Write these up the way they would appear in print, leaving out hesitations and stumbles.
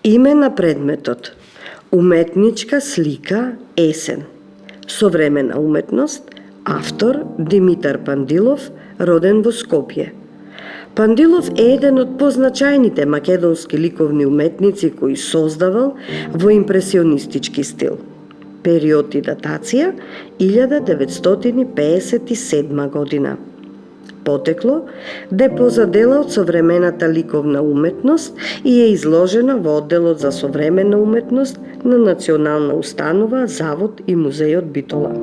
Име на предметот: Уметничка слика Есен. Современа уметност. Автор Димитар Пандилов, роден во Скопје. Пандилов е еден од позначајните македонски ликовни уметници кој создавал во импресионистички стил. Период и датација 1957 година. Потекло депоза дела од современата ликовна уметност и е изложена во одделот за современа уметност на Национална установа Завод и музејот Битола.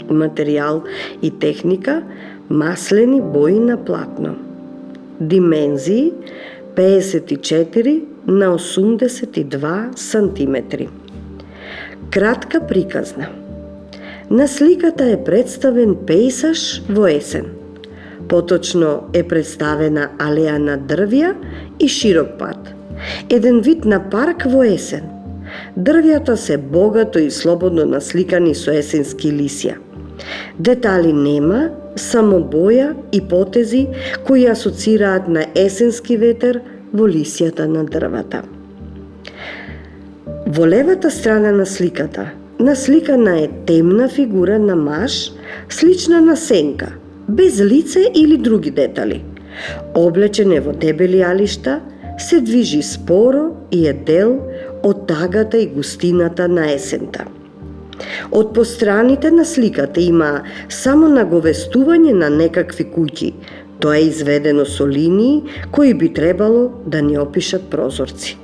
Материјал и техника: маслени бои на платно. Димензии: 54 на 82 сантиметри. Кратка приказна. На сликата е представен пејсаж во есен. Поточно е представена алеја на дрвја и широк пат. Еден вид на парк во есен. Дрвјата се богато и слободно насликани со есенски лисја. Детали нема, само боја и потези кои асоцираат на есенски ветер во лисјата на дрвата. Во левата страна на сликата насликана е темна фигура на маж, слична на сенка, без лице или други детали. Облечен е во дебели алишта, се движи споро и е дел од тагата и густината на есента. Од постраните на сликата има само наговестување на некакви куќи. Тоа е изведено со линии кои би требало да ни опишат прозорци.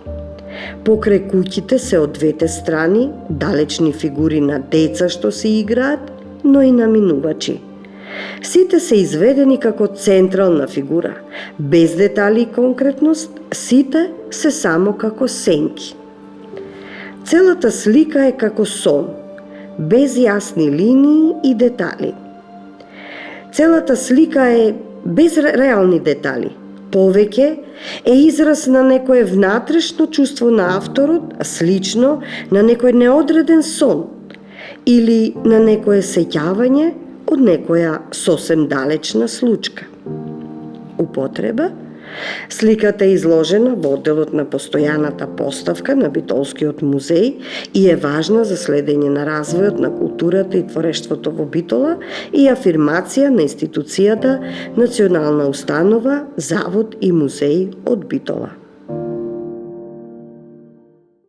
Покрај куќите се од двете страни далечни фигури на деца што се играат, но и на минувачи. Сите се изведени како централна фигура, без детали и конкретност, сите се само како сенки. Целата слика е како сон, без јасни линии и детали. Целата слика е без реални детали. Повеќе е израз на некое внатрешно чувство на авторот, слично на некој неодреден сон или на некое сеќавање од некоја сосем далечна случка. Употреба: сликата е изложена во одделот на постојаната поставка на Битолскиот музеј и е важна за следење на развојот на културата и творештвото во Битола и афирмација на институцијата Национална установа Завод и музеј од Битола.